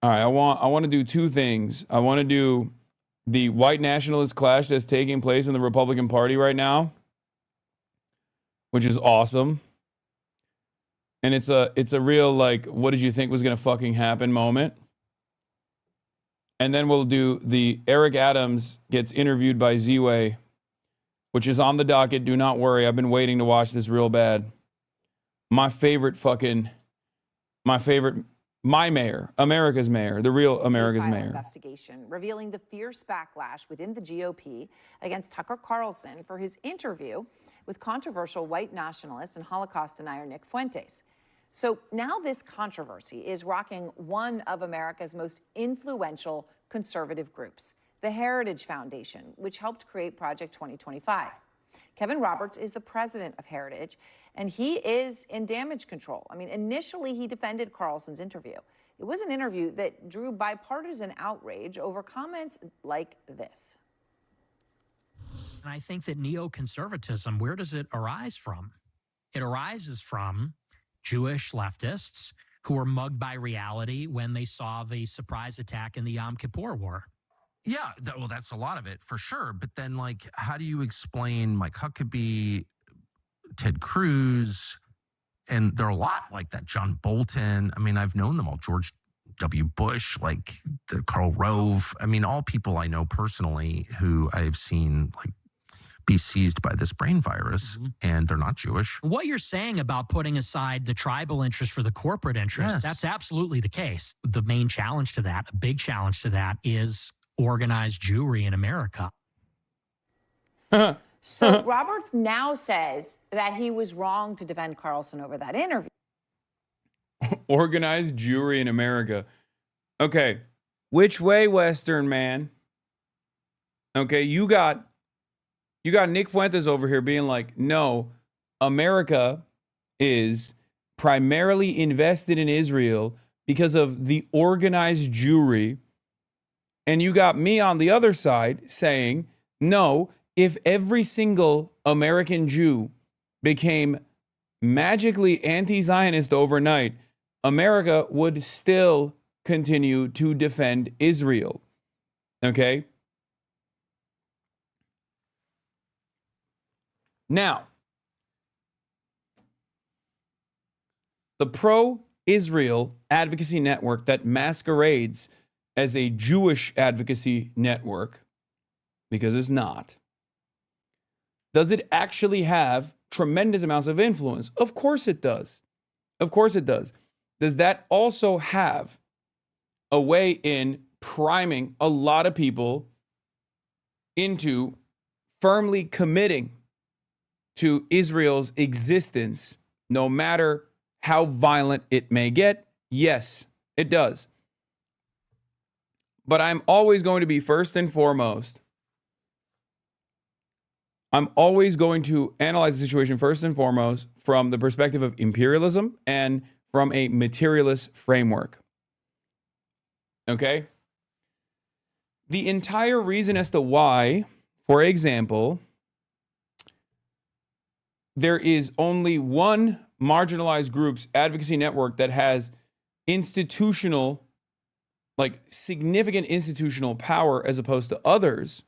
All right, I want to do two things. I want to do the white nationalist clash that's taking place in the Republican Party right now, which is awesome. And it's a real, like, what did you think was going to fucking happen moment. And then we'll do the Eric Adams gets interviewed by Z-Way, which is on the docket. Do not worry. I've been waiting to watch this real bad. My mayor, America's mayor, the real America's mayor. Investigation revealing the fierce backlash within the GOP against Tucker Carlson for his interview with controversial white nationalist and Holocaust denier Nick Fuentes. So now this controversy is rocking one of America's most influential conservative groups, the Heritage Foundation, which helped create Project 2025. Kevin Roberts is the president of Heritage, and he is in damage control. I mean, initially he defended Carlson's interview. It was an interview that drew bipartisan outrage over comments like this. And I think that neoconservatism, where does it arise from? It arises from Jewish leftists who were mugged by reality when they saw the surprise attack in the Yom Kippur War. Yeah, well, that's a lot of it for sure. But then, like, how do you explain Mike Huckabee, Ted Cruz, and there are a lot like that, John Bolton. I mean, I've known them all, George W. Bush, like Karl Rove. I mean, all people I know personally who I've seen, like, be seized by this brain virus, and they're not Jewish. What you're saying about putting aside the tribal interest for the corporate interest, Yes. That's absolutely the case. The main challenge to that, a big challenge to that, is organized Jewry in America. So Roberts now says that he was wrong to defend Carlson over that interview. Organized Jewry in America. Okay, which way, Western man? Okay, you got Nick Fuentes over here being like, no, America is primarily invested in Israel because of the organized Jewry. And you got me on the other side saying, no, if every single American Jew became magically anti-Zionist overnight, America would still continue to defend Israel. Okay? Now, the pro-Israel advocacy network that masquerades as a Jewish advocacy network, because it's not, does it actually have tremendous amounts of influence? Of course it does. Of course it does. Does that also have a way in priming a lot of people into firmly committing to Israel's existence, no matter how violent it may get? Yes, it does. But I'm always going to be first and foremost. I'm always going to analyze the situation first and foremost from the perspective of imperialism and from a materialist framework. Okay? The entire reason as to why, for example, there is only one marginalized group's advocacy network that has institutional, like significant institutional power as opposed to others,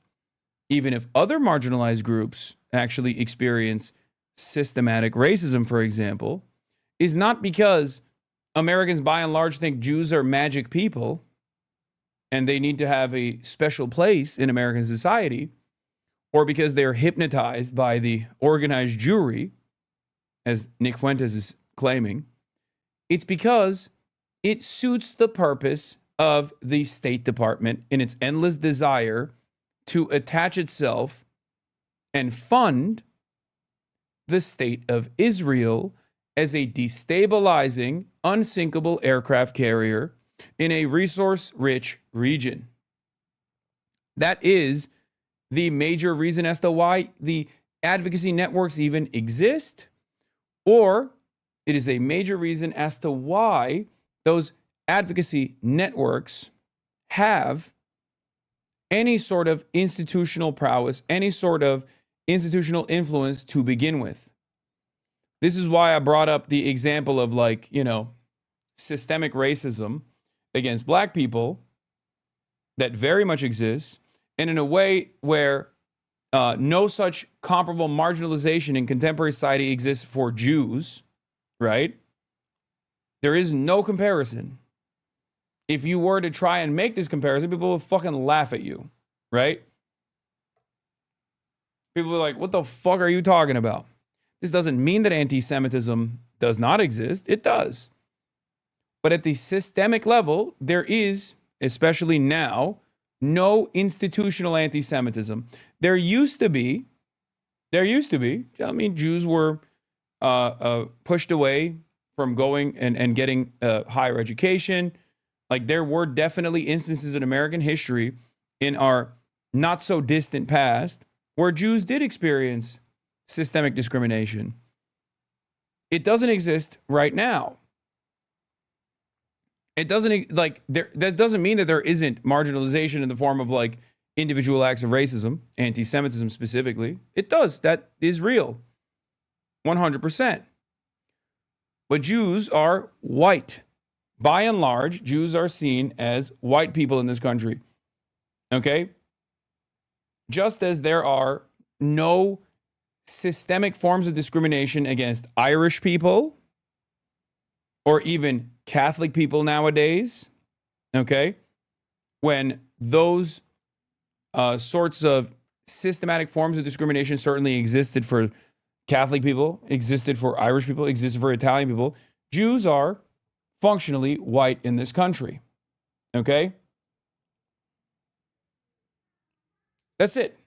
even if other marginalized groups actually experience systematic racism, for example, is not because Americans by and large think Jews are magic people and they need to have a special place in American society, or because they're hypnotized by the organized Jewry, as Nick Fuentes is claiming. It's because it suits the purpose of the State Department in its endless desire to attach itself and fund the state of Israel as a destabilizing, unsinkable aircraft carrier in a resource-rich region. That is the major reason as to why the advocacy networks even exist, or it is a major reason as to why those advocacy networks have any sort of institutional prowess, any sort of institutional influence to begin with. This is why I brought up the example of, like, you know, systemic racism against black people that very much exists, and in a way where no such comparable marginalization in contemporary society exists for Jews, right? There is no comparison. If you were to try and make this comparison, people will fucking laugh at you, right? People are like, what the fuck are you talking about? This doesn't mean that anti-Semitism does not exist. It does. But at the systemic level, there is, especially now, no institutional anti-Semitism. There used to be. I mean, Jews were pushed away from going and getting higher education. Like, there were definitely instances in American history in our not so distant past where Jews did experience systemic discrimination. It doesn't exist right now. It doesn't, like, that doesn't mean that there isn't marginalization in the form of, like, individual acts of racism, anti-Semitism specifically. It does. That is real. 100%. But Jews are white. By and large, Jews are seen as white people in this country. Okay? Just as there are no systemic forms of discrimination against Irish people or even Catholic people nowadays, okay? When those sorts of systematic forms of discrimination certainly existed for Catholic people, existed for Irish people, existed for Italian people, Jews are functionally white in this country, okay? That's it.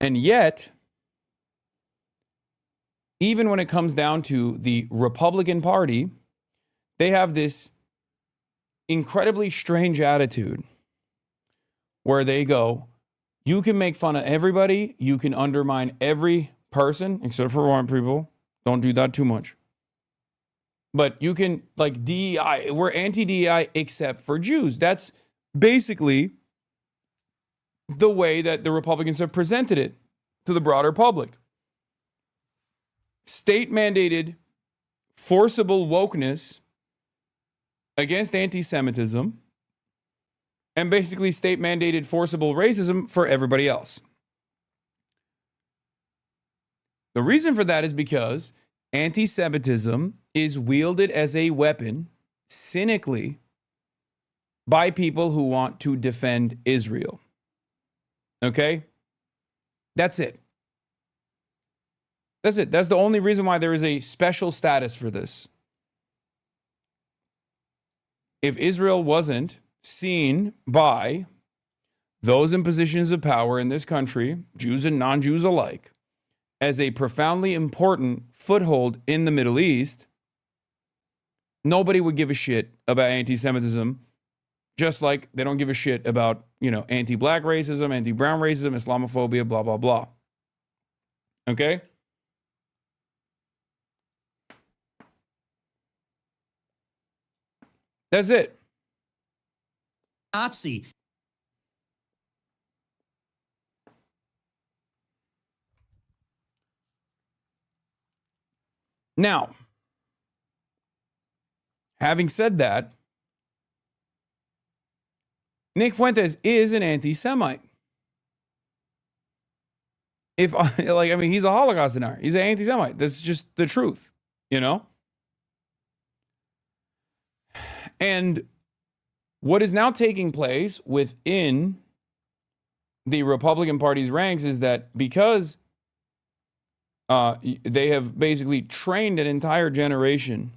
And yet, even when it comes down to the Republican Party, they have this incredibly strange attitude where they go, you can make fun of everybody, you can undermine every person, except for white people. Don't do that too much. But you can, like, DEI, we're anti-DEI except for Jews. That's basically the way that the Republicans have presented it to the broader public. State-mandated, forcible wokeness against anti-Semitism, and basically state-mandated, forcible racism for everybody else. The reason for that is because anti-Semitism is wielded as a weapon, cynically, by people who want to defend Israel. Okay? That's it. That's it. That's the only reason why there is a special status for this. If Israel wasn't seen by those in positions of power in this country, Jews and non-Jews alike, as a profoundly important foothold in the Middle East, nobody would give a shit about anti-Semitism, just like they don't give a shit about, anti-black racism, anti-brown racism, Islamophobia, blah, blah, blah. Okay? That's it. Nazi. Now, having said that, Nick Fuentes is an anti-Semite. He's a Holocaust denier. He's an anti-Semite. That's just the truth, And what is now taking place within the Republican Party's ranks is that because they have basically trained an entire generation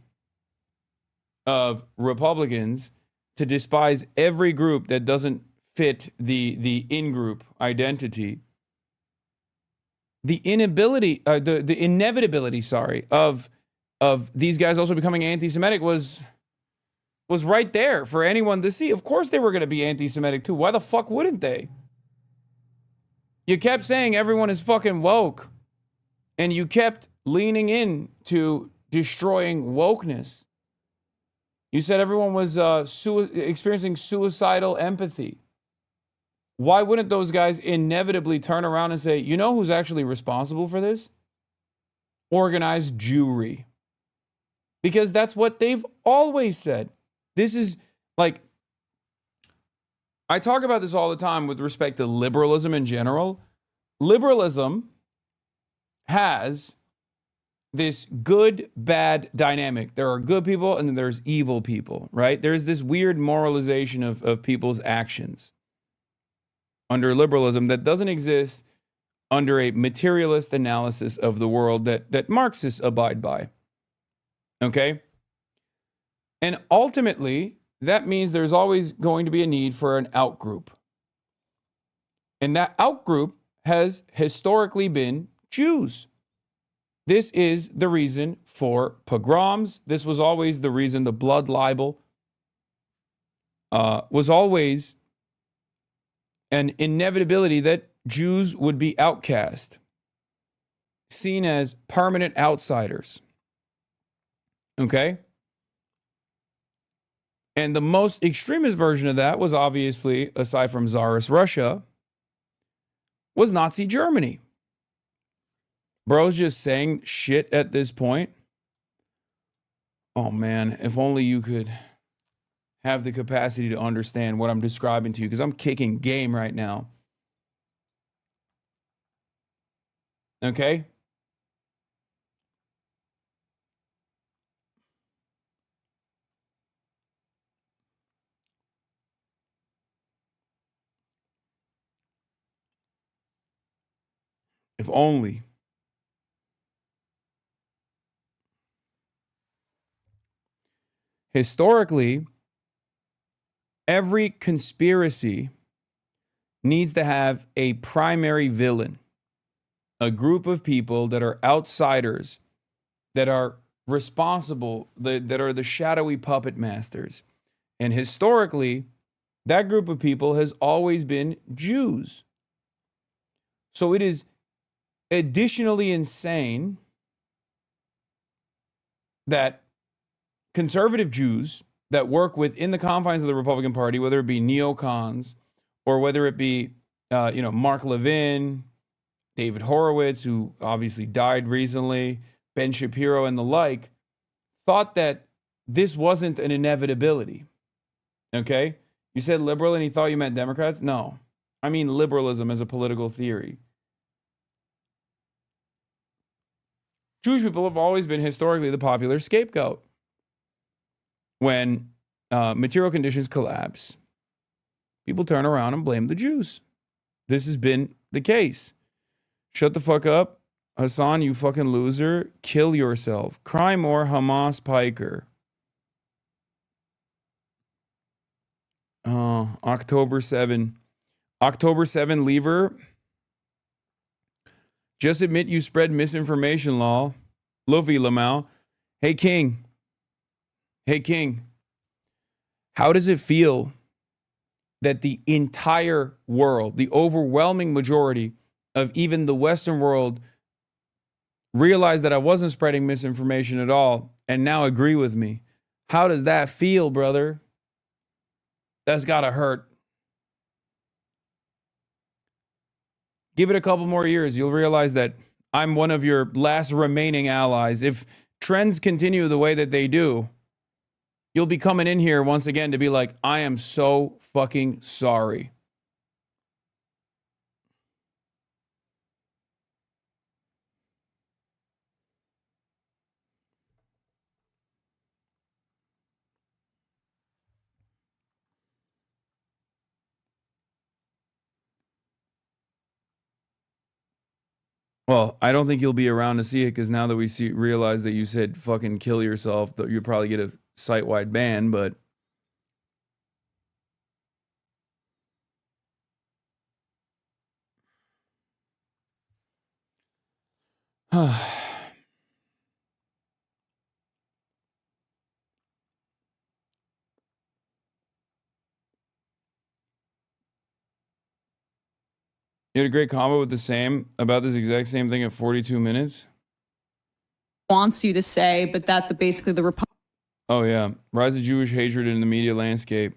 of Republicans to despise every group that doesn't fit the in-group identity. The inevitability, of these guys also becoming anti-Semitic was right there for anyone to see. Of course they were going to be anti-Semitic too. Why the fuck wouldn't they? You kept saying everyone is fucking woke. And you kept leaning in to destroying wokeness. You said everyone was experiencing suicidal empathy. Why wouldn't those guys inevitably turn around and say, you know who's actually responsible for this? Organized Jewry. because that's what they've always said. This is like, I talk about this all the time with respect to liberalism in general. Liberalism has this good bad dynamic. There are good people and then there's evil people, right? There's this weird moralization of people's actions under liberalism that doesn't exist under a materialist analysis of the world that Marxists abide by. Okay? And ultimately, that means there's always going to be a need for an outgroup. And that outgroup has historically been Jews. This is the reason for pogroms. This was always the reason the blood libel was always an inevitability that Jews would be outcast, seen as permanent outsiders. Okay? And the most extremist version of that was obviously, aside from Tsarist Russia, was Nazi Germany. Bro's just saying shit at this point. Oh man, if only you could have the capacity to understand what I'm describing to you, because I'm kicking game right now. Okay? If only. Historically, every conspiracy needs to have a primary villain, a group of people that are outsiders, that are responsible, that are the shadowy puppet masters. And historically, that group of people has always been Jews. So it is additionally insane that conservative Jews that work within the confines of the Republican Party, whether it be neocons or whether it be, Mark Levin, David Horowitz, who obviously died recently, Ben Shapiro and the like, thought that this wasn't an inevitability. Okay? You said liberal and he thought you meant Democrats? No. I mean liberalism as a political theory. Jewish people have always been historically the popular scapegoat. When material conditions collapse, people turn around and blame the Jews. This has been the case. Shut the fuck up, Hassan, you fucking loser. Kill yourself. Cry more, Hamas Piker. October 7. October 7 lever. Just admit you spread misinformation, law. Luffy Lamau. Hey, King. Hey, King. How does it feel that the entire world, the overwhelming majority of even the Western world, realized that I wasn't spreading misinformation at all and now agree with me? How does that feel, brother? That's gotta hurt. Give it a couple more years. You'll realize that I'm one of your last remaining allies. If trends continue the way that they do, you'll be coming in here once again to be like, I am so fucking sorry. Well, I don't think you'll be around to see it because now that we realize that you said fucking kill yourself, you'll probably get a site-wide ban, but you had a great combo with the same about this exact same thing at 42 minutes. Wants you to say, but that basically the Republican. Oh yeah, rise of Jewish hatred in the media landscape.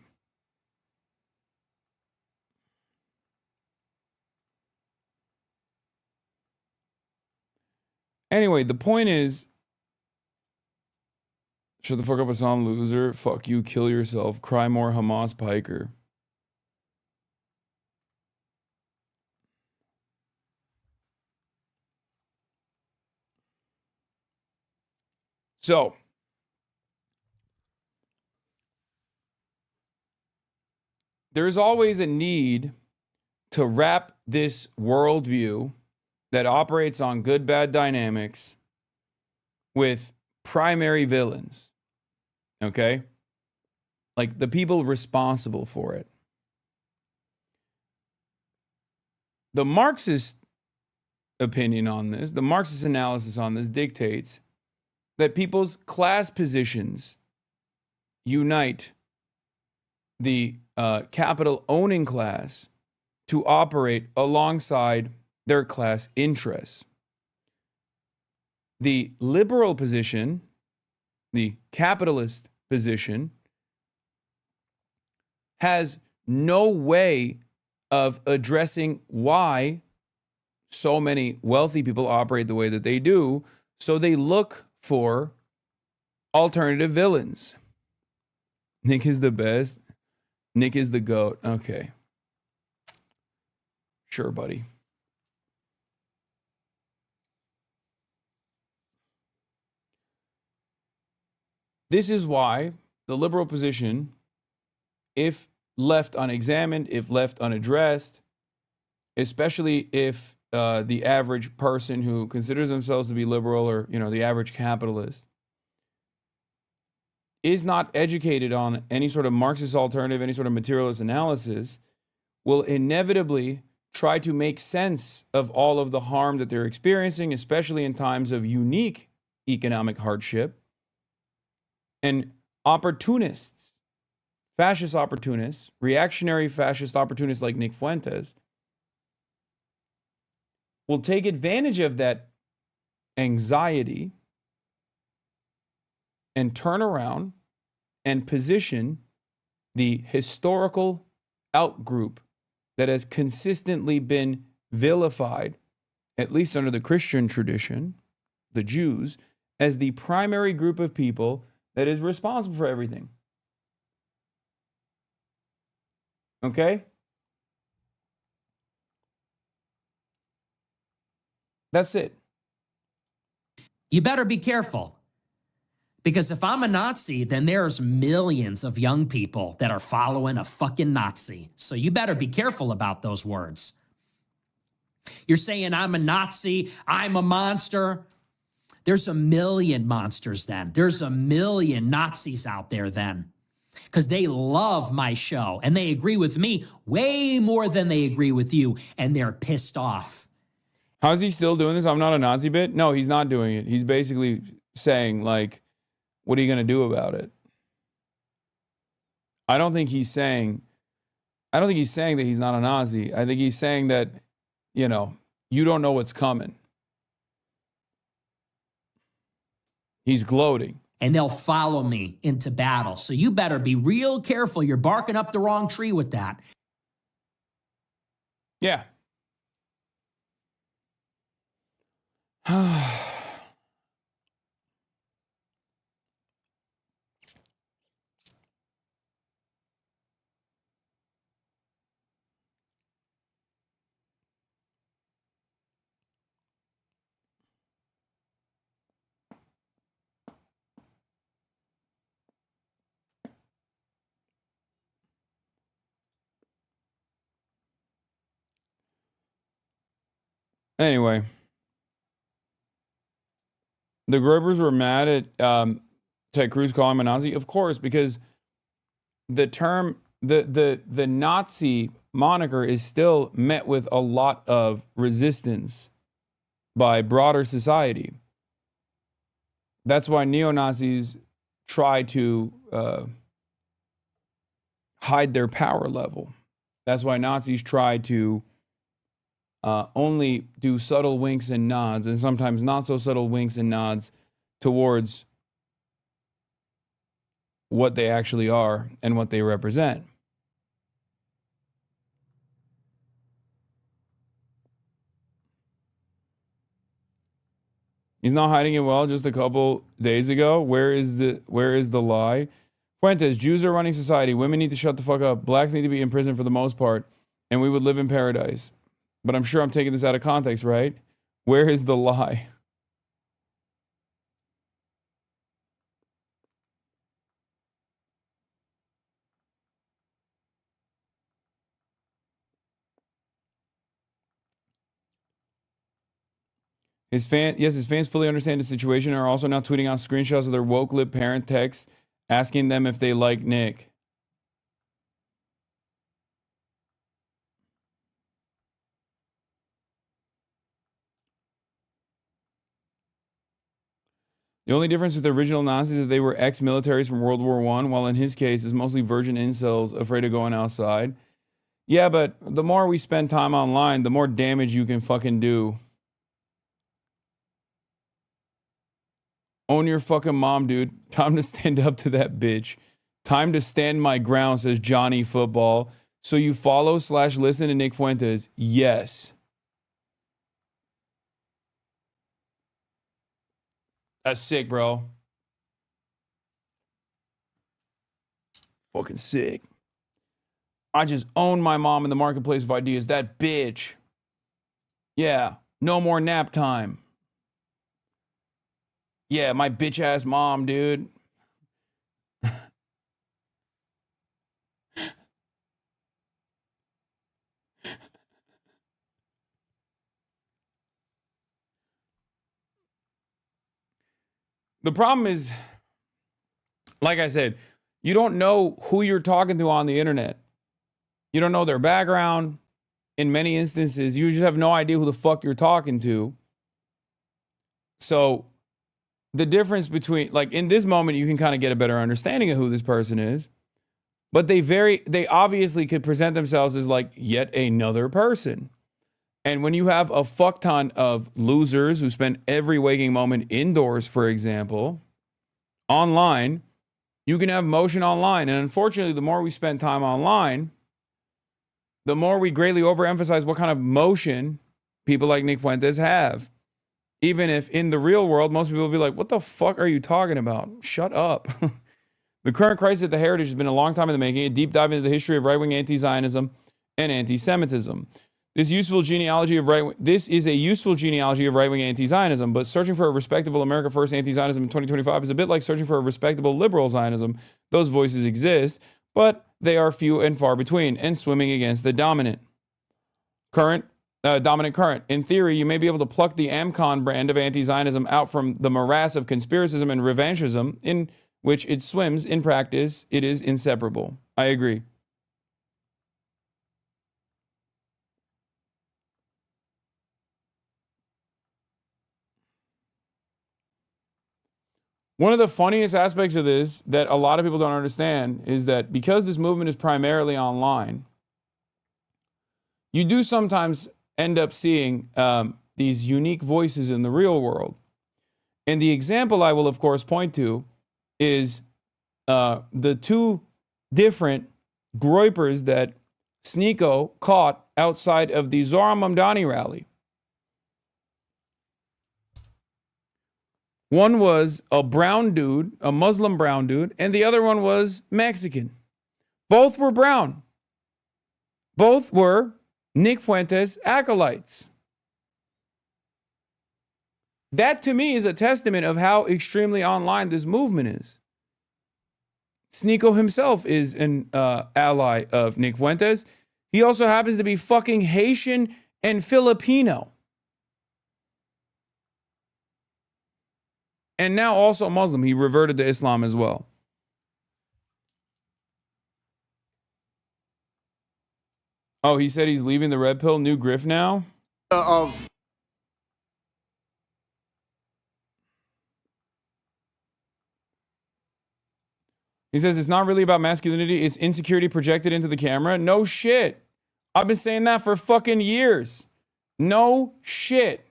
Anyway, the point is, Shut the fuck up, Hassan, loser. Fuck you, kill yourself. Cry more, Hamas piker. So, there's always a need to wrap this worldview that operates on good bad dynamics with primary villains. Okay? Like the people responsible for it. The Marxist opinion on this, the Marxist analysis on this dictates that people's class positions unite the capital owning class to operate alongside their class interests. The liberal position, the capitalist position, has no way of addressing why so many wealthy people operate the way that they do, so they look for alternative villains. Nick is the best. Nick is the GOAT. Okay. Sure, buddy. This is why the liberal position, if left unexamined, if left unaddressed, especially if the average person who considers themselves to be liberal, or the average capitalist, is not educated on any sort of Marxist alternative, any sort of materialist analysis, will inevitably try to make sense of all of the harm that they're experiencing, especially in times of unique economic hardship. And opportunists, fascist opportunists, reactionary fascist opportunists like Nick Fuentes, will take advantage of that anxiety and turn around and position the historical outgroup that has consistently been vilified, at least under the Christian tradition, the Jews, as the primary group of people that is responsible for everything. Okay? That's it. You better be careful. Because if I'm a Nazi, then there's millions of young people that are following a fucking Nazi. So you better be careful about those words. You're saying I'm a Nazi, I'm a monster. There's a million monsters then. There's a million Nazis out there then. Because they love my show and they agree with me way more than they agree with you. And they're pissed off. How's he still doing this? I'm not a Nazi bit? No, he's not doing it. He's basically saying, like, what are you going to do about it? I don't think he's saying that he's not a Nazi. I think he's saying that, you don't know what's coming. He's gloating. And they'll follow me into battle. So you better be real careful. You're barking up the wrong tree with that. Yeah. Anyway, the Grobers were mad at Ted Cruz calling him a Nazi, of course, because the term, the Nazi moniker is still met with a lot of resistance by broader society. That's why neo-Nazis try to hide their power level. That's why Nazis try to only do subtle winks and nods, and sometimes not so subtle winks and nods towards what they actually are and what they represent. He's not hiding it well just a couple days ago. Where is the lie? Fuentes, Jews are running society. Women need to shut the fuck up. Blacks need to be in prison for the most part, and we would live in paradise. But I'm sure I'm taking this out of context, right? Where is the lie? His fans fully understand the situation and are also now tweeting out screenshots of their woke lib parent texts asking them if they like Nick. The only difference with the original Nazis is that they were ex-militaries from World War I, while in his case, it's mostly virgin incels afraid of going outside. Yeah, but the more we spend time online, the more damage you can fucking do. Own your fucking mom, dude. Time to stand up to that bitch. Time to stand my ground, says Johnny Football. So you follow/listen to Nick Fuentes? Yes. That's sick, bro. Fucking sick. I just own my mom in the marketplace of ideas. That bitch. Yeah. No more nap time. Yeah, my bitch ass mom, dude. The problem is, like I said, you don't know who you're talking to on the internet. You don't know their background. In many instances, you just have no idea who the fuck you're talking to. So the difference between, like, in this moment, you can kind of get a better understanding of who this person is. But they obviously could present themselves as like yet another person. And when you have a fuck ton of losers who spend every waking moment indoors, for example, online, you can have motion online. And unfortunately, the more we spend time online, the more we greatly overemphasize what kind of motion people like Nick Fuentes have. Even if in the real world, most people will be like, what the fuck are you talking about? Shut up. The current crisis at the Heritage has been a long time in the making, a deep dive into the history of right-wing anti-Zionism and anti-Semitism. This is a useful genealogy of right-wing anti-Zionism, but searching for a respectable America First anti-Zionism in 2025 is a bit like searching for a respectable liberal Zionism. Those voices exist, but they are few and far between, and swimming against the dominant current. In theory, you may be able to pluck the Amcon brand of anti-Zionism out from the morass of conspiracism and revanchism in which it swims. In practice, it is inseparable. I agree. One of the funniest aspects of this that a lot of people don't understand is that because this movement is primarily online, you do sometimes end up seeing these unique voices in the real world. And the example I will, of course, point to is the two different groypers that Sneeko caught outside of the Zohran Mamdani rally. One was a brown dude, a Muslim brown dude, and the other one was Mexican. Both were brown. Both were Nick Fuentes acolytes. That to me is a testament of how extremely online this movement is. Sneeko himself is an ally of Nick Fuentes. He also happens to be fucking Haitian and Filipino. And now also Muslim. He reverted to Islam as well. Oh, he said he's leaving the Red Pill, new grift now? He says it's not really about masculinity. It's insecurity projected into the camera. No shit. I've been saying that for fucking years. No shit.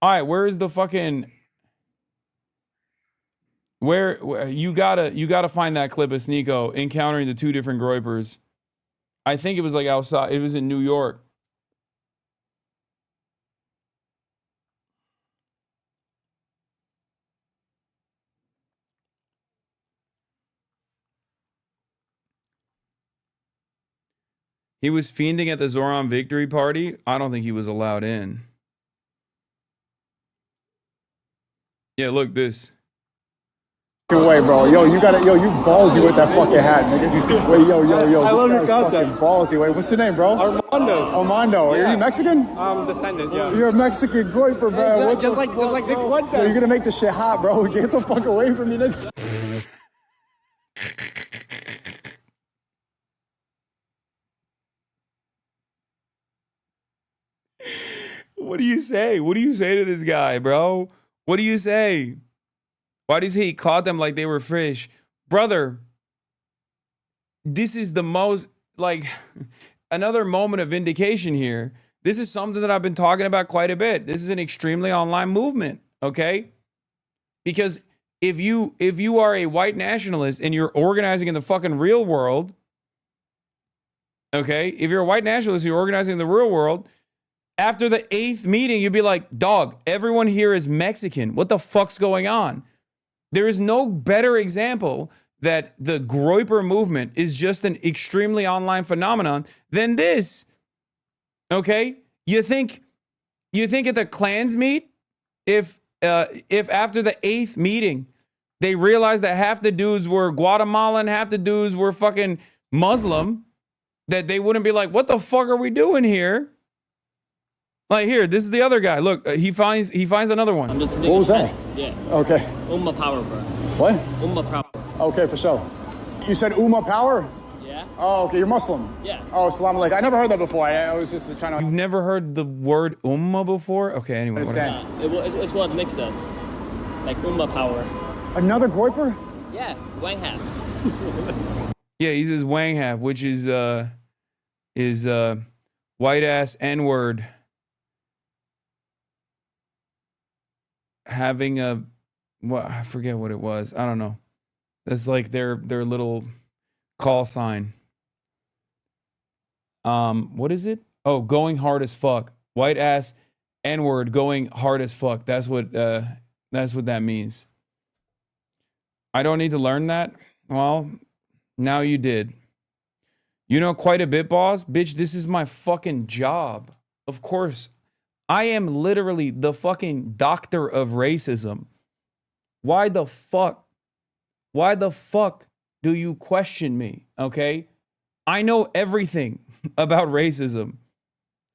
All right, where is the fucking... Where you gotta find that clip of Sneeko encountering the two different groypers. I think it was like outside. It was in New York. He was fiending at the Zoran victory party. I don't think he was allowed in. Yeah, look, this. Way, bro. Yo, you ballsy with that fucking hat, nigga. Wait, yo. I love your This guy's content. fucking ballsy. Wait, what's your name, bro? Armando. Yeah. Are you Mexican? I'm descendant, yeah. You're a Mexican goiper, man. What just the like Nick fuck? Fuentes. Yo, you're gonna make this shit hot, bro. Get the fuck away from me, nigga. What do you say? What do you say to this guy, bro? What do you say? Why does he caught them like they were fish? Brother, this is the most, like, another moment of vindication here. This is something that I've been talking about quite a bit. This is an extremely online movement, okay? Because if you are a white nationalist and you're organizing in the fucking real world, okay? If you're a white nationalist, you're organizing in the real world, after the 8th meeting, you'd be like, dog, everyone here is Mexican. What the fuck's going on? There is no better example that the Groyper movement is just an extremely online phenomenon than this. Okay? You think at the Klans meet, if after the 8th meeting, they realized that half the dudes were Guatemalan, half the dudes were fucking Muslim, that they wouldn't be like, what the fuck are we doing here? Like, here, this is the other guy. Look, he finds another one. What was that? Yeah. Okay. Umma Power, bro. What? Umma Power. Okay, for sure. You said Umma Power? Yeah. Oh, okay. You're Muslim. Yeah. Oh, salam alaikum. I never heard that before. I was just trying to. You've never heard the word Ummah before? Okay, anyway, whatever. Understand. It's what makes us. Like Umma Power. Another Groyper? Yeah. Wang Hat. Yeah, he says Wang half, which is white ass N-word. Having a, what, I forget what it was. I don't know. That's like their little call sign. What is it? Oh, going hard as fuck. White ass N-word going hard as fuck. That's what that means. I don't need to learn that. Well, now you did. You know quite a bit, boss. Bitch, this is my fucking job. Of course. I am literally the fucking doctor of racism. Why the fuck do you question me? Okay? I know everything about racism.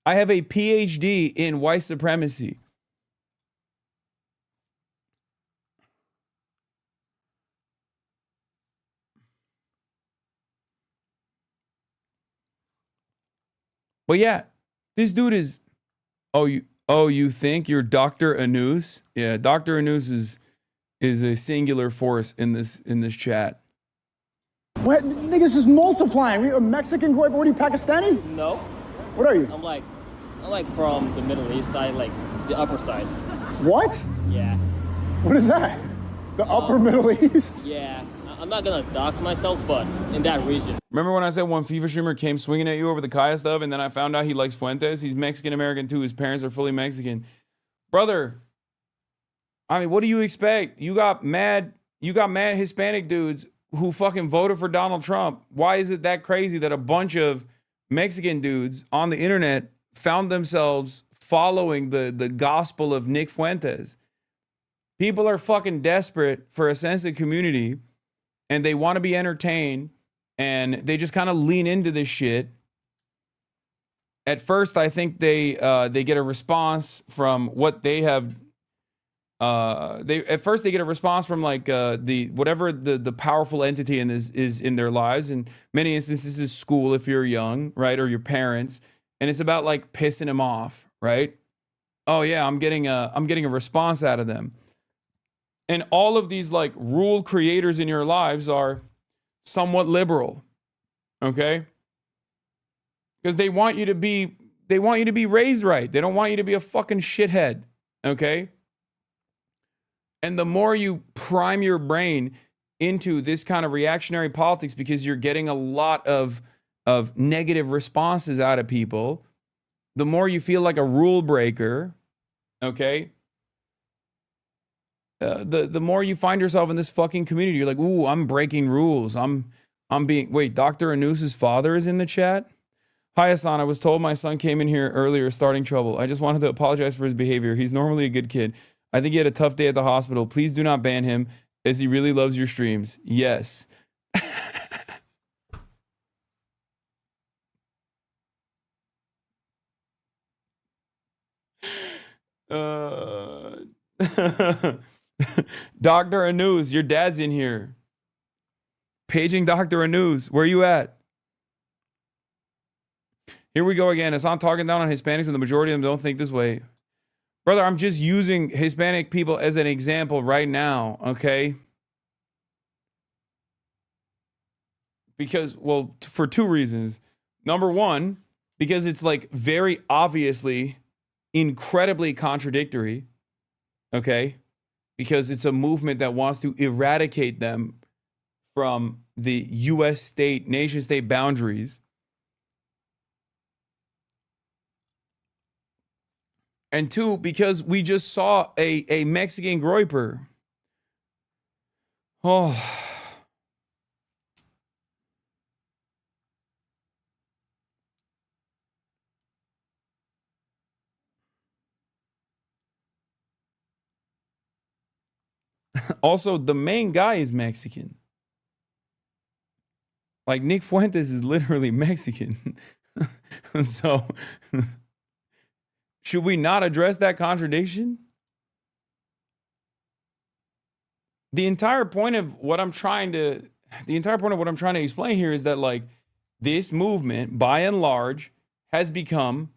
I have a PhD in white supremacy. But yeah, this dude is, you think you're Dr. Anus? Yeah, Dr. Anus is a singular force in this chat. What? Niggas is multiplying. We a Mexican Groyper. What are you, Pakistani? No. What are you? I'm like from the Middle East side, like the upper side. What? Yeah. What is that? The upper Middle East? Yeah. I'm not gonna dox myself, but in that region. Remember when I said one FIFA streamer came swinging at you over the Kaya stuff, and then I found out he likes Fuentes? He's Mexican-American too. His parents are fully Mexican. Brother, I mean, what do you expect? You got mad Hispanic dudes who fucking voted for Donald Trump. Why is it that crazy that a bunch of Mexican dudes on the internet found themselves following the gospel of Nick Fuentes? People are fucking desperate for a sense of community, and they want to be entertained, and they just kind of lean into this shit. At first, I think they get a response from what they have. They get a response from like the powerful entity in this is in their lives. In many instances, is school if you're young, right, or your parents, and it's about like pissing them off, right? Oh yeah, I'm getting a response out of them. And all of these like rule creators in your lives are somewhat liberal, okay? Because they want you to be raised right. They don't want you to be a fucking shithead, okay? And the more you prime your brain into this kind of reactionary politics, because you're getting a lot of negative responses out of people, the more you feel like a rule breaker, okay? The more you find yourself in this fucking community, you're like, ooh, I'm breaking rules. I'm being, wait, Dr. Anus's father is in the chat? Hi, Hassan. I was told my son came in here earlier starting trouble. I just wanted to apologize for his behavior. He's normally a good kid. I think he had a tough day at the hospital. Please do not ban him as he really loves your streams. Yes. Dr. Anuz, your dad's in here. Paging Dr. Anuz. Where you at? Here we go again. Hassan talking down on Hispanics when the majority of them don't think this way. Brother, I'm just using Hispanic people as an example right now, okay? Because, well, for two reasons. Number one, because it's like very obviously incredibly contradictory, okay? Because it's a movement that wants to eradicate them from the U.S. state, nation state boundaries. And two, because we just saw a Mexican groyper. Oh. Also, the main guy is Mexican. Like, Nick Fuentes is literally Mexican. So, should we not address that contradiction? The entire point of what I'm trying to explain here is that, like, this movement, by and large, has become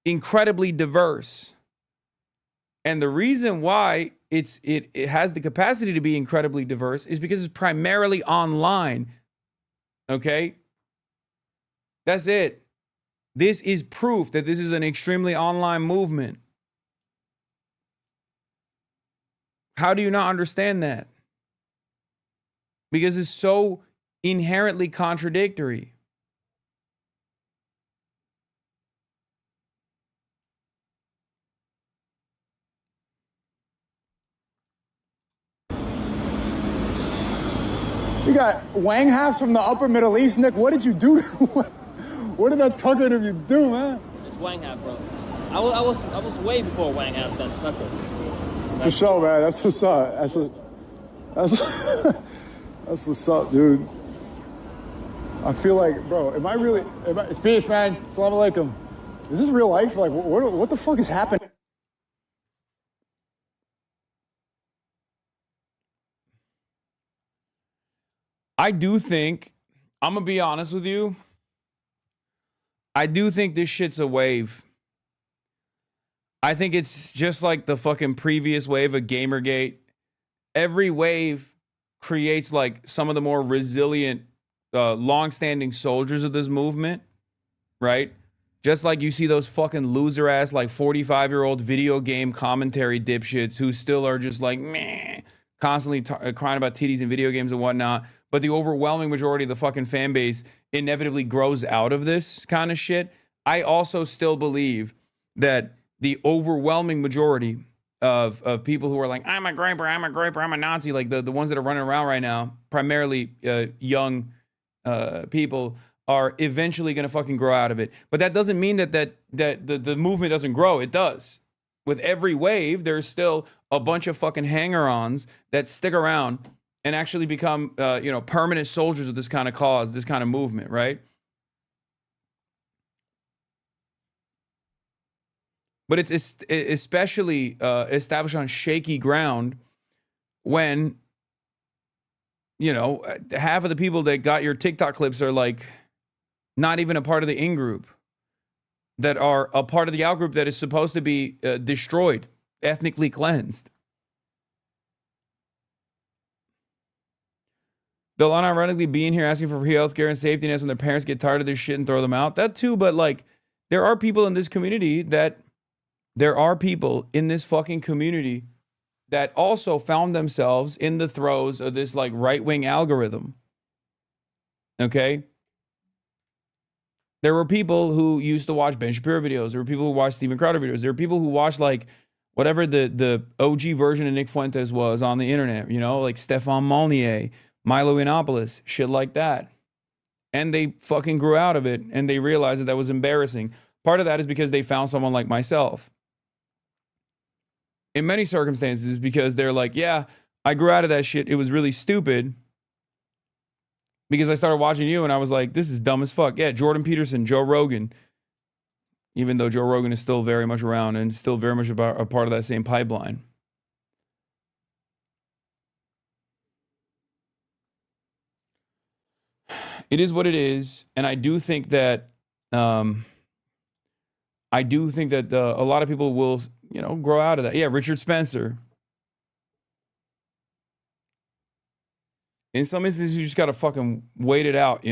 incredibly diverse. And the reason why it has the capacity to be incredibly diverse is because it's primarily online. Okay? That's it. This is proof that this is an extremely online movement. How do you not understand that? Because it's so inherently contradictory. You got Wang Hass from the upper Middle East, Nick. What did you do? What did that Tucker interview do, man? It's Wang Hap, bro. I was way before Wang Hap than Tucker. For sure, man. That's what's up. That's what's up, dude. I feel like, bro, it's peace, man. Assalamu alaikum. Is this real life? Like, what the fuck is happening? I do think, I'm going to be honest with you, I do think this shit's a wave. I think it's just like the fucking previous wave of Gamergate. Every wave creates like some of the more resilient, long-standing soldiers of this movement, right? Just like you see those fucking loser-ass, like 45-year-old video game commentary dipshits who still are just like, meh, constantly crying about titties and video games and whatnot. But the overwhelming majority of the fucking fan base inevitably grows out of this kind of shit. I also still believe that the overwhelming majority of people who are like, I'm a griper, I'm a Nazi, like the ones that are running around right now, primarily young people, are eventually going to fucking grow out of it. But that doesn't mean that the movement doesn't grow. It does. With every wave, there's still a bunch of fucking hanger-ons that stick around and actually become, permanent soldiers of this kind of cause, this kind of movement, right? But it's especially established on shaky ground when, half of the people that got your TikTok clips are like not even a part of the in-group, that are a part of the out-group that is supposed to be destroyed, ethnically cleansed. They'll unironically be in here asking for free healthcare and safety nets when their parents get tired of this shit and throw them out. That too, but like, there are people in this community that also found themselves in the throes of this like right-wing algorithm. Okay? There were people who used to watch Ben Shapiro videos. There were people who watched Steven Crowder videos. There were people who watched like whatever the OG version of Nick Fuentes was on the internet, like Stefan Molyneux, Milo Yiannopoulos, shit like that. And they fucking grew out of it, and they realized that that was embarrassing. Part of that is because they found someone like myself. In many circumstances, because they're like, yeah, I grew out of that shit. It was really stupid. Because I started watching you, and I was like, this is dumb as fuck. Yeah, Jordan Peterson, Joe Rogan. Even though Joe Rogan is still very much around and still very much a part of that same pipeline. It is what it is, and I do think that a lot of people will, grow out of that. Yeah, Richard Spencer. In some instances, you just gotta fucking wait it out,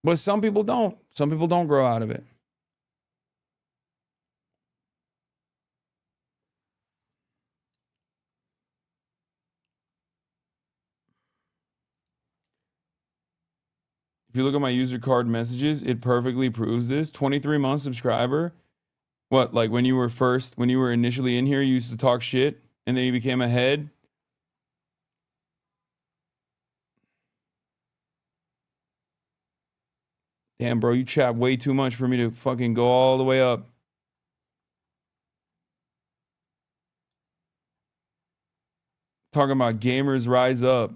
But some people don't. Some people don't grow out of it. If you look at my user card messages, it perfectly proves this. 23-month subscriber. What, like when you were initially in here, you used to talk shit and then you became a head? Damn, bro, you chat way too much for me to fucking go all the way up. Talking about gamers rise up.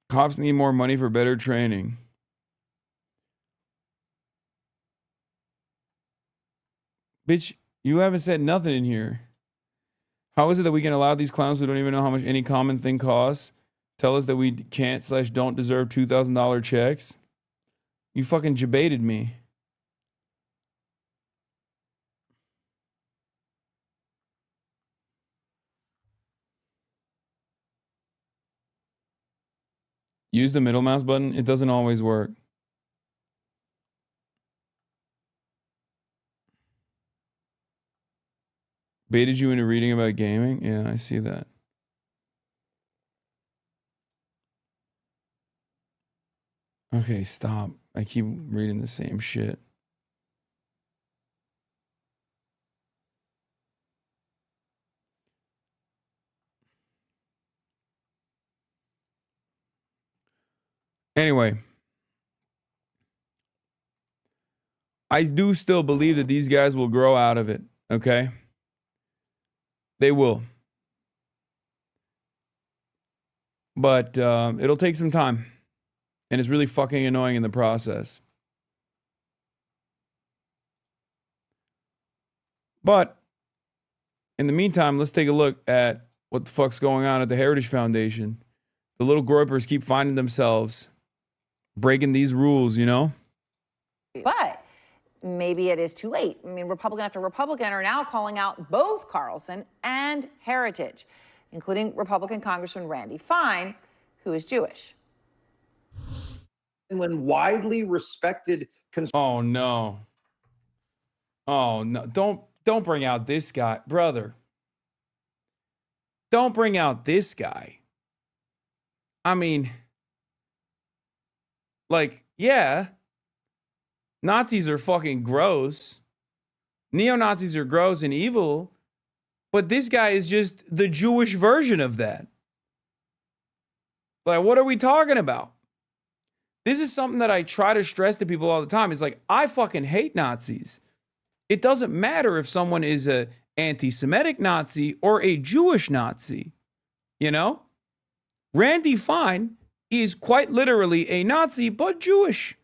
Cops need more money for better training. Bitch, you haven't said nothing in here. How is it that we can allow these clowns who don't even know how much any common thing costs tell us that we can't/don't deserve $2,000 checks? You fucking debated me. Use the middle mouse button. It doesn't always work. Baited you into reading about gaming? Yeah, I see that. Okay, stop. I keep reading the same shit. Anyway, I do still believe that these guys will grow out of it, okay? They will. But it'll take some time. And it's really fucking annoying in the process. But in the meantime, let's take a look at what the fuck's going on at the Heritage Foundation. The little gropers keep finding themselves breaking these rules, But maybe it is too late. I mean, Republican after Republican are now calling out both Carlson and Heritage, including Republican Congressman Randy Fine, who is Jewish. When widely respected Oh no. Oh no. Don't bring out this guy, brother. Don't bring out this guy. I mean, like, yeah, Nazis are fucking gross. Neo-Nazis are gross and evil, but this guy is just the Jewish version of that. Like, what are we talking about? This is something that I try to stress to people all the time. It's like, I fucking hate Nazis. It doesn't matter if someone is a anti-Semitic Nazi or a Jewish Nazi, Randy Fine is quite literally a Nazi, but Jewish.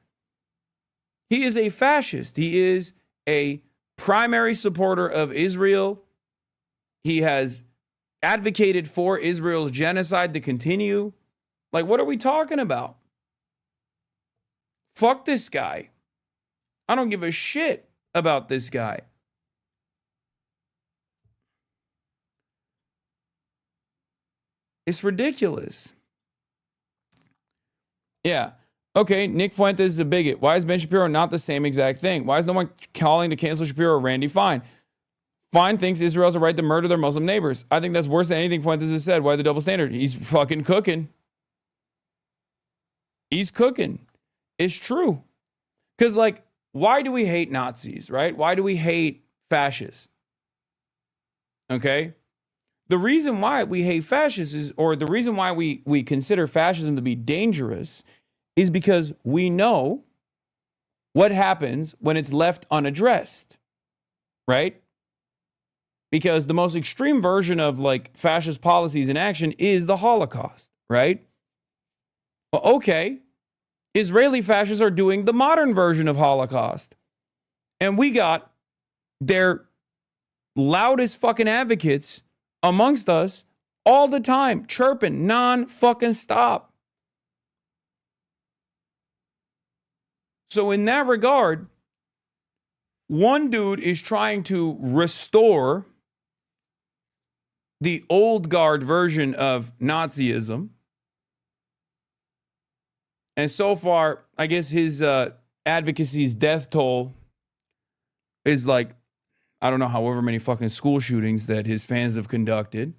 He is a fascist. He is a primary supporter of Israel. He has advocated for Israel's genocide to continue. Like, what are we talking about? Fuck this guy. I don't give a shit about this guy. It's ridiculous. Yeah. Okay, Nick Fuentes is a bigot. Why is Ben Shapiro not the same exact thing? Why is no one calling to cancel Shapiro or Randy Fine? Fine thinks Israel has a right to murder their Muslim neighbors. I think that's worse than anything Fuentes has said. Why the double standard? He's fucking cooking. He's cooking. It's true. Because, like, why do we hate Nazis, right? Why do we hate fascists? Okay? The reason why we hate fascists is, or the reason why we consider fascism to be dangerous is because we know what happens when it's left unaddressed, right? Because the most extreme version of like fascist policies in action is the Holocaust, right? Well, okay, Israeli fascists are doing the modern version of Holocaust. And we got their loudest fucking advocates amongst us all the time, chirping non-fucking stop. So in that regard, one dude is trying to restore the old guard version of Nazism. And so far, I guess his advocacy's death toll is like, I don't know, however many fucking school shootings that his fans have conducted.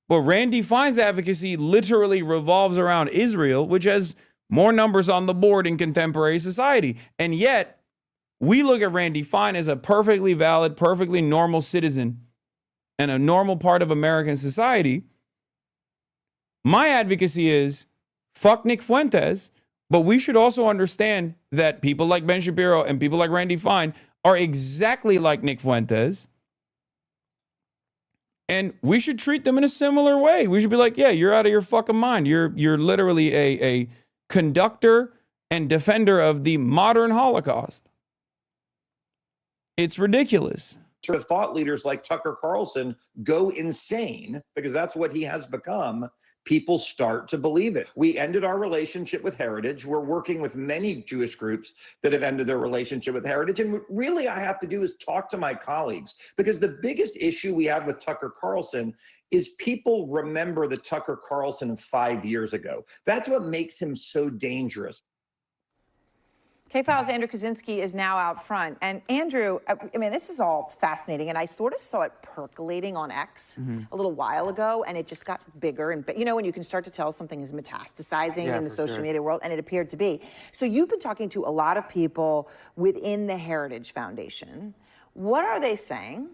But Randy Fine's advocacy literally revolves around Israel, which has more numbers on the board in contemporary society. And yet, we look at Randy Fine as a perfectly valid, perfectly normal citizen and a normal part of American society. My advocacy is fuck Nick Fuentes, but we should also understand that people like Ben Shapiro and people like Randy Fine are exactly like Nick Fuentes. And we should treat them in a similar way. We should be like, yeah, you're out of your fucking mind. You're literally a conductor and defender of the modern Holocaust. It's ridiculous. Sort of thought leaders like Tucker Carlson go insane because that's what he has become. People start to believe it. We ended our relationship with Heritage. We're working with many Jewish groups that have ended their relationship with Heritage. And what really I have to do is talk to my colleagues, because the biggest issue we have with Tucker Carlson is people remember the Tucker Carlson of 5 years ago. That's what makes him so dangerous. K-Files' Andrew Kaczynski is now out front. And Andrew, I mean, this is all fascinating. And I sort of saw it percolating on X a little while ago, and it just got bigger. And you know, when you can start to tell something is metastasizing in the social media world, and it appeared to be. So you've been talking to a lot of people within the Heritage Foundation. What are they saying?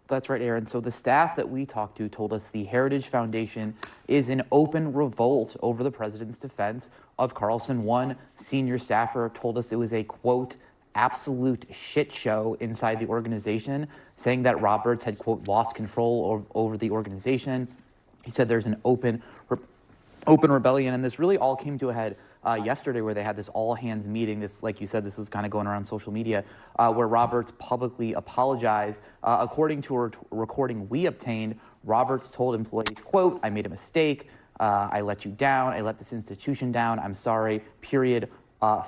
That's right, Aaron. So the staff that we talked to told us the Heritage Foundation is in open revolt over the president's defense of Carlson. One senior staffer told us it was a, quote, absolute shit show inside the organization, saying that Roberts had, quote, lost control over the organization. He said there's an open rebellion, and this really all came to a head yesterday, where they had this all-hands meeting. This, like you said, this was kind of going around social media, where Roberts publicly apologized. According to a recording we obtained, Roberts told employees, quote, I made a mistake. I let you down. I let this institution down. I'm sorry, period,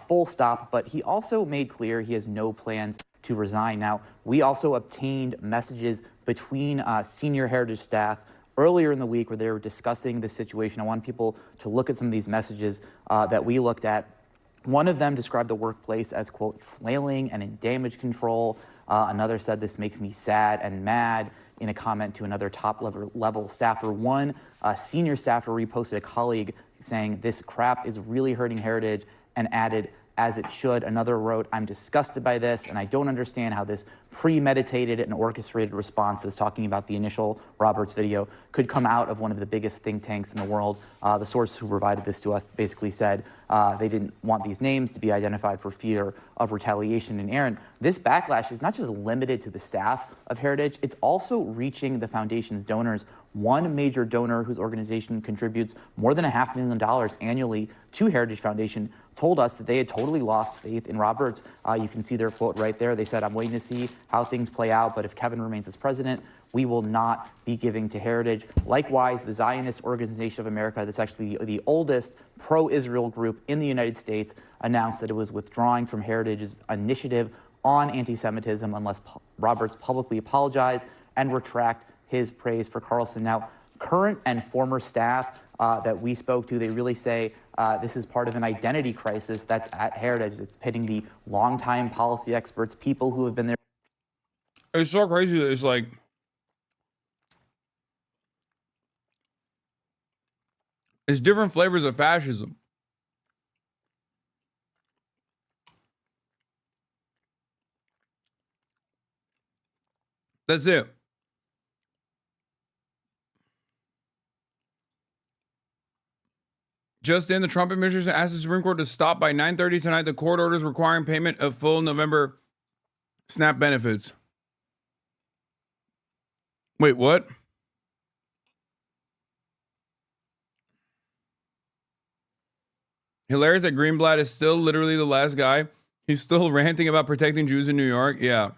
full stop. But he also made clear he has no plans to resign. Now, we also obtained messages between senior Heritage staff earlier in the week where they were discussing this situation. I want people to look at some of these messages that we looked at. One of them described the workplace as, quote, flailing and in damage control. Another said, this makes me sad and mad, in a comment to another top level staffer. One senior staffer reposted a colleague saying, this crap is really hurting Heritage, and added, as it should. Another wrote, I'm disgusted by this, and I don't understand how this premeditated and orchestrated response, that's talking about the initial Roberts video, could come out of one of the biggest think tanks in the world. The source who provided this to us basically said they didn't want these names to be identified for fear of retaliation. And Aaron, this backlash is not just limited to the staff of Heritage, it's also reaching the foundation's donors. One major donor whose organization contributes more than $500,000 annually to Heritage Foundation told us that they had totally lost faith in Roberts. You can see their quote right there. They said, I'm waiting to see how things play out, but if Kevin remains as president, we will not be giving to Heritage. Likewise, the Zionist Organization of America, that's actually the oldest pro-Israel group in the United States, announced that it was withdrawing from Heritage's initiative on anti-Semitism unless Roberts publicly apologize and retract his praise for Carlson. Now, current and former staff that we spoke to, they really say this is part of an identity crisis that's at Heritage. It's pitting the longtime policy experts, people who have been there. It's so crazy that it's like it's different flavors of fascism. That's it. Just in, the Trump administration asked the Supreme Court to stop by 9:30 tonight the court orders requiring payment of full November SNAP benefits. Wait, what? Hilarious that Greenblatt is still literally the last guy. He's still ranting about protecting Jews in New York. Yeah.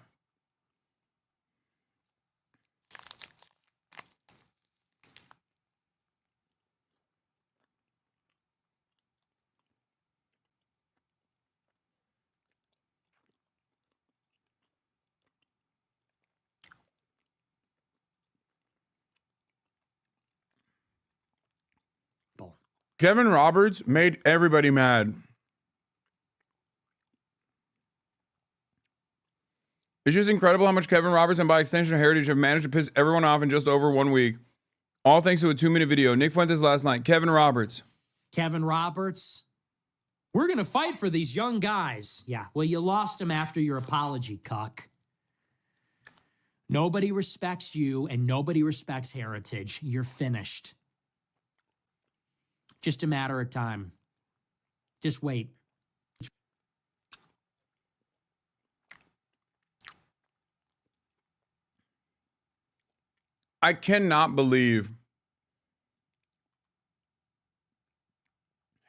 Kevin Roberts made everybody mad. It's just incredible how much Kevin Roberts and by extension Heritage have managed to piss everyone off in just over 1 week. All thanks to a 2-minute video. Nick Fuentes last night. Kevin Roberts. Kevin Roberts, we're going to fight for these young guys. Yeah, well, you lost them after your apology, cuck. Nobody respects you and nobody respects Heritage. You're finished. Just a matter of time. Just wait. I cannot believe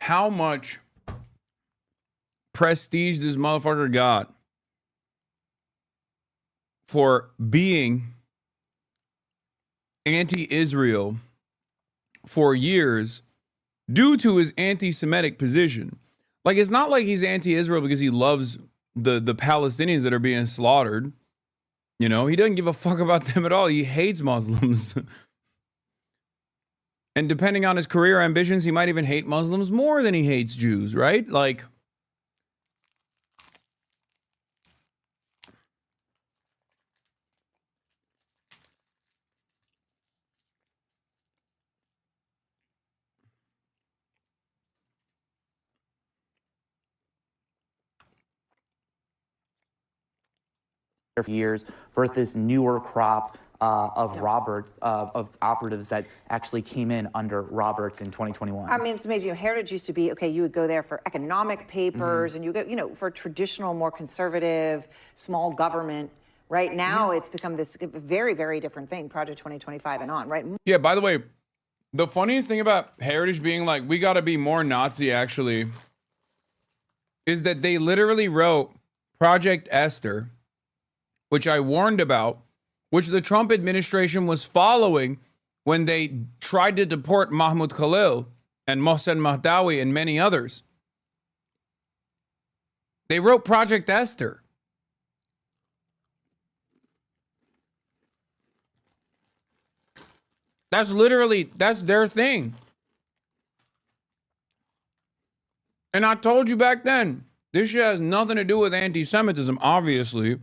how much prestige this motherfucker got for being anti-Israel for years due to his anti-Semitic position. Like, it's not like he's anti-Israel because he loves the Palestinians that are being slaughtered. You know, he doesn't give a fuck about them at all. He hates Muslims. And depending on his career ambitions, he might even hate Muslims more than he hates Jews, right? Like, years versus this newer crop of Roberts, of operatives that actually came in under Roberts in 2021. I mean, it's amazing. Heritage used to be, okay, you would go there for economic papers and you go, for traditional, more conservative, small government. Right now, it's become this very, very different thing, Project 2025 and on, right? yeah, by the way, the funniest thing about Heritage being like, we got to be more Nazi, actually, is that they literally wrote Project Esther, which I warned about, which the Trump administration was following when they tried to deport Mahmoud Khalil and Mohsen Mahdawi and many others. They wrote Project Esther. That's their thing. And I told you back then, this shit has nothing to do with anti-Semitism, obviously.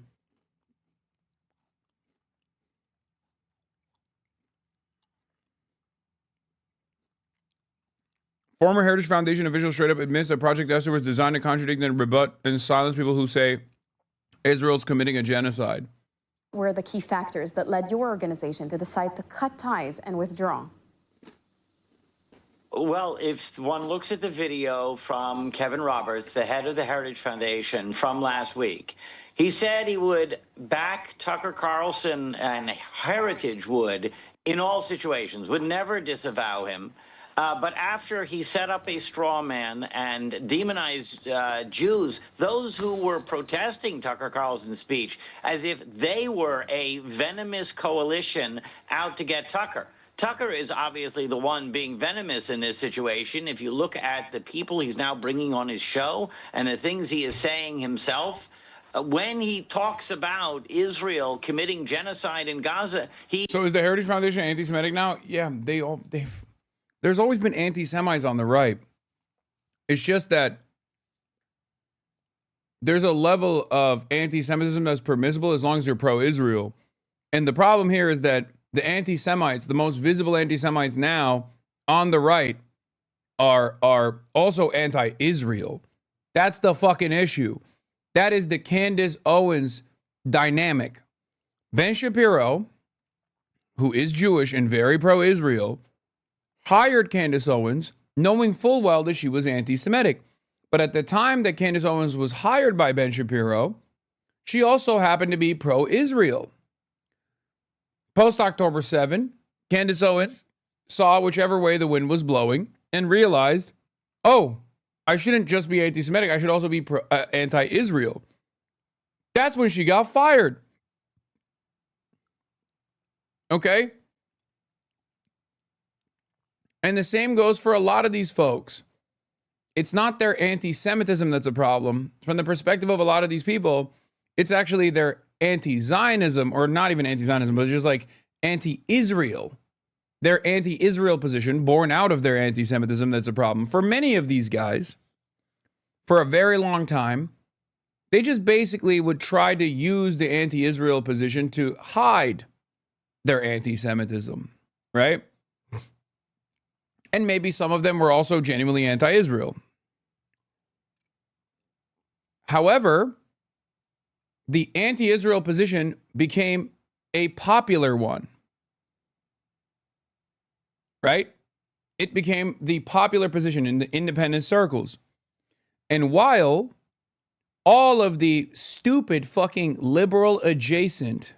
Former Heritage Foundation official straight up admits that Project Esther was designed to contradict and rebut and silence people who say Israel's committing a genocide. Were the key factors that led your organization to decide to cut ties and withdraw? Well, if one looks at the video from Kevin Roberts, the head of the Heritage Foundation from last week, he said he would back Tucker Carlson and Heritage would in all situations, would never disavow him. But after he set up a straw man and demonized Jews, those who were protesting Tucker Carlson's speech, as if they were a venomous coalition out to get Tucker. Tucker is obviously the one being venomous in this situation. If you look at the people he's now bringing on his show and the things he is saying himself, when he talks about Israel committing genocide in Gaza, So is the Heritage Foundation anti-Semitic now? Yeah, there's always been anti-Semites on the right. It's just that there's a level of anti-Semitism that's permissible as long as you're pro-Israel. And the problem here is that the anti-Semites, the most visible anti-Semites now on the right, are also anti-Israel. That's the fucking issue. That is the Candace Owens dynamic. Ben Shapiro, who is Jewish and very pro-Israel, hired Candace Owens knowing full well that she was anti-Semitic. But at the time that Candace Owens was hired by Ben Shapiro, she also happened to be pro-Israel. Post-October 7, Candace Owens saw whichever way the wind was blowing and realized, oh, I shouldn't just be anti-Semitic, I should also be anti-Israel. That's when she got fired. Okay? And the same goes for a lot of these folks. It's not their anti-Semitism that's a problem. From the perspective of a lot of these people, it's actually their anti-Zionism, or not even anti-Zionism, but just like anti-Israel. Their anti-Israel position, born out of their anti-Semitism, that's a problem. For many of these guys, for a very long time, they just basically would try to use the anti-Israel position to hide their anti-Semitism, right? And maybe some of them were also genuinely anti-Israel. However, the anti-Israel position became a popular one, right? It became the popular position in the independent circles. And while all of the stupid fucking liberal adjacent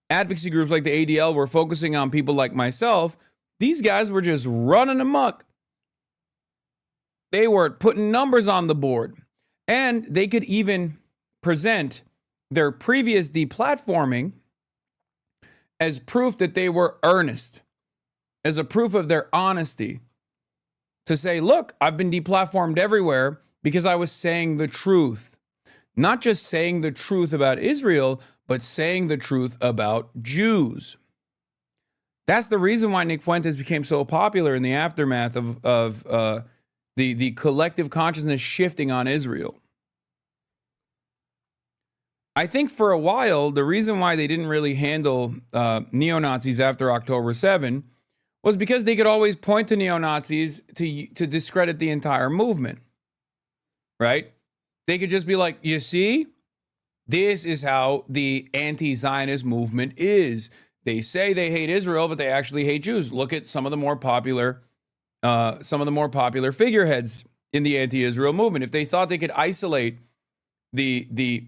advocacy groups like the ADL were focusing on people like myself, these guys were just running amok. They were putting numbers on the board. And they could even present their previous deplatforming as proof that they were earnest, as a proof of their honesty. To say, look, I've been deplatformed everywhere because I was saying the truth. Not just saying the truth about Israel, but saying the truth about Jews. That's the reason why Nick Fuentes became so popular in the aftermath of the collective consciousness shifting on Israel. I think for a while, the reason why they didn't really handle neo-Nazis after October 7 was because they could always point to neo-Nazis to discredit the entire movement, right? They could just be like, you see, this is how the anti-Zionist movement is. They say they hate Israel, but they actually hate Jews. Look at some of the more popular figureheads in the anti-Israel movement. If they thought they could isolate the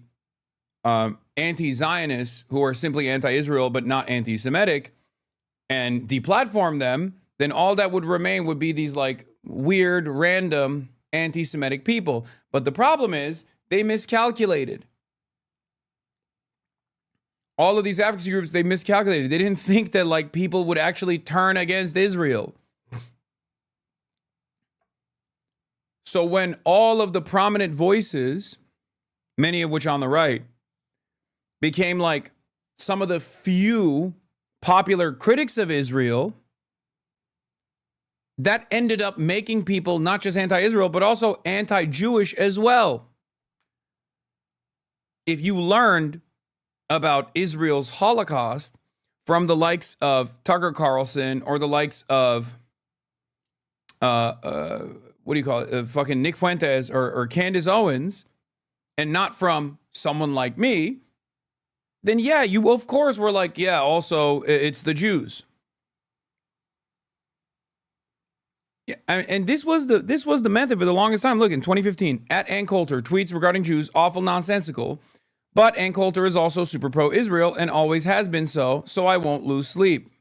anti-Zionists who are simply anti-Israel but not anti-Semitic and deplatform them, then all that would remain would be these like weird, random anti-Semitic people. But the problem is they miscalculated. All of these advocacy groups, they miscalculated. They didn't think that like people would actually turn against Israel. So when all of the prominent voices, many of which on the right, became like some of the few popular critics of Israel, that ended up making people not just anti-Israel, but also anti-Jewish as well. If you learned about Israel's Holocaust from the likes of Tucker Carlson or the likes of, what do you call it? Fucking Nick Fuentes or Candace Owens, and not from someone like me, then yeah, you of course were like, yeah, also it's the Jews. Yeah, and this was the method for the longest time. Look, in 2015, at Ann Coulter, tweets regarding Jews, awful nonsensical. But Ann Coulter is also super pro-Israel and always has been so I won't lose sleep.